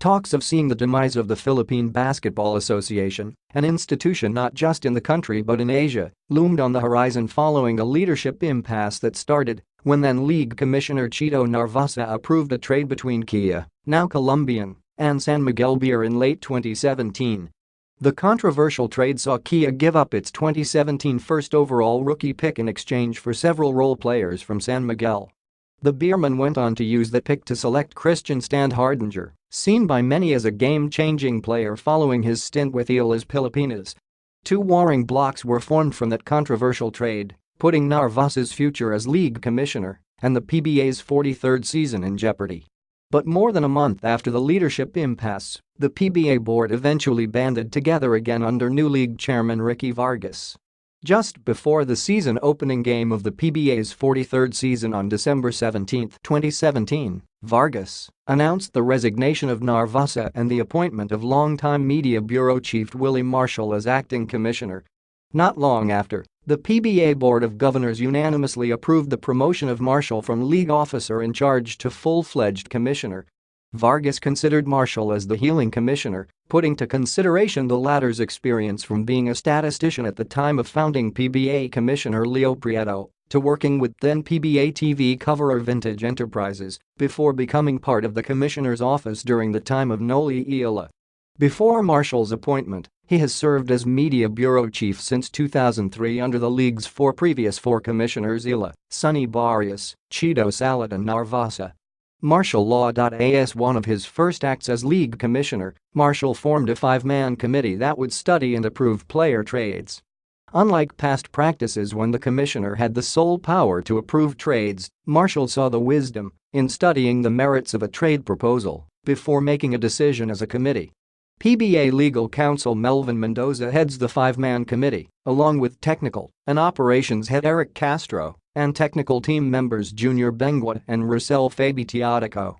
Talks of seeing the demise of the Philippine Basketball Association, an institution not just in the country but in Asia, loomed on the horizon following a leadership impasse that started when then-League Commissioner Chito Narvasa approved a trade between Kia, now Columbian, and San Miguel Beer in late 2017. The controversial trade saw Kia give up its 2017 first overall rookie pick in exchange for several role players from San Miguel. The Beermen went on to use that pick to select Christian Standhardinger, seen by many as a game-changing player following his stint with Gilas Pilipinas. Two warring blocs were formed from that controversial trade, putting Narvasa's future as league commissioner and the PBA's 43rd season in jeopardy. But more than a month after the leadership impasse, the PBA board eventually banded together again under new league chairman Ricky Vargas. Just before the season opening game of the PBA's 43rd season on December 17, 2017, Vargas announced the resignation of Narvasa and the appointment of longtime media bureau chief Willie Marshall as acting commissioner. Not long after, the PBA Board of Governors unanimously approved the promotion of Marshall from league officer in charge to full-fledged commissioner. Vargas considered Marshall as the healing commissioner, putting to consideration the latter's experience from being a statistician at the time of founding PBA Commissioner Leo Prieto to working with then PBA TV coverer Vintage Enterprises before becoming part of the commissioner's office during the time of Noli Eala. Before Marshall's appointment, he has served as media bureau chief since 2003 under the league's previous four commissioners Eala, Sonny Barrios, Chito Salad and Narvasa. Marshall Law.as one of his first acts as league commissioner, Marshall formed a five-man committee that would study and approve player trades. Unlike past practices when the commissioner had the sole power to approve trades, Marshall saw the wisdom in studying the merits of a trade proposal before making a decision as a committee. PBA legal counsel Melvin Mendoza heads the five-man committee, along with technical and operations head Eric Castro and technical team members Junior Benguet and Russell Fabitiatico.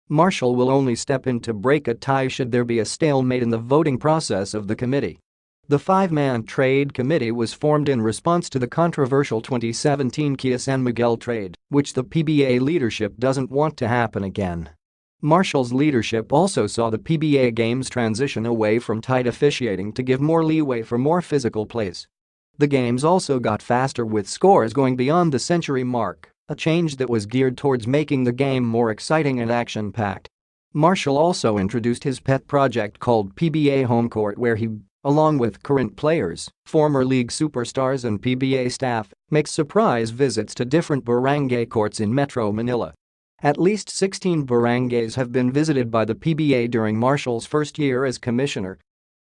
Marshall will only step in to break a tie should there be a stalemate in the voting process of the committee. The five-man trade committee was formed in response to the controversial 2017 Kia San Miguel trade, which the PBA leadership doesn't want to happen again. Marshall's leadership also saw the PBA games transition away from tight officiating to give more leeway for more physical plays. The games also got faster with scores going beyond the century mark, a change that was geared towards making the game more exciting and action-packed. Marshall also introduced his pet project called PBA Home Court where he, along with current players, former league superstars and PBA staff, makes surprise visits to different barangay courts in Metro Manila. At least 16 barangays have been visited by the PBA during Marshall's first year as commissioner.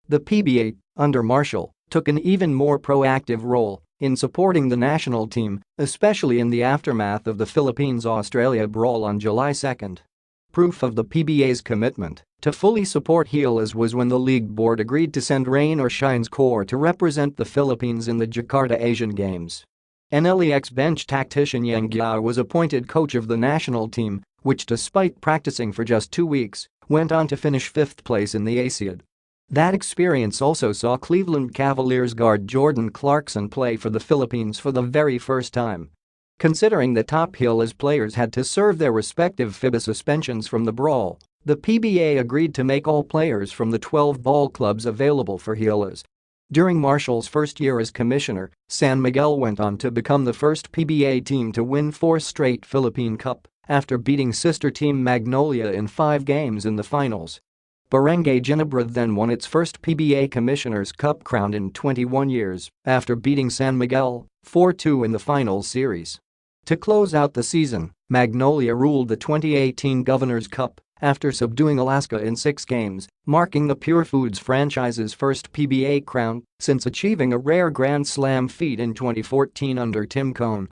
The PBA, under Marshall, took an even more proactive role in supporting the national team, especially in the aftermath of the Philippines-Australia brawl on July 2. Proof of the PBA's commitment to fully support Gilas was when the league board agreed to send Rain or Shine's core to represent the Philippines in the Jakarta Asian Games. NLEX bench tactician Yang Giao was appointed coach of the national team, which despite practicing for just 2 weeks, went on to finish 5th place in the ASEAN. That experience also saw Cleveland Cavaliers guard Jordan Clarkson play for the Philippines for the very first time. Considering the top Gilas players had to serve their respective FIBA suspensions from the brawl, the PBA agreed to make all players from the 12 ball clubs available for Gilas. During Marshall's first year as commissioner, San Miguel went on to become the first PBA team to win 4 straight Philippine Cup after beating sister team Magnolia in 5 games in the finals. Barangay Ginebra then won its first PBA Commissioner's Cup crown in 21 years after beating San Miguel 4-2 in the finals series. To close out the season, Magnolia ruled the 2018 Governor's Cup after subduing Alaska in 6 games, marking the Pure Foods franchise's first PBA crown since achieving a rare Grand Slam feat in 2014 under Tim Cone.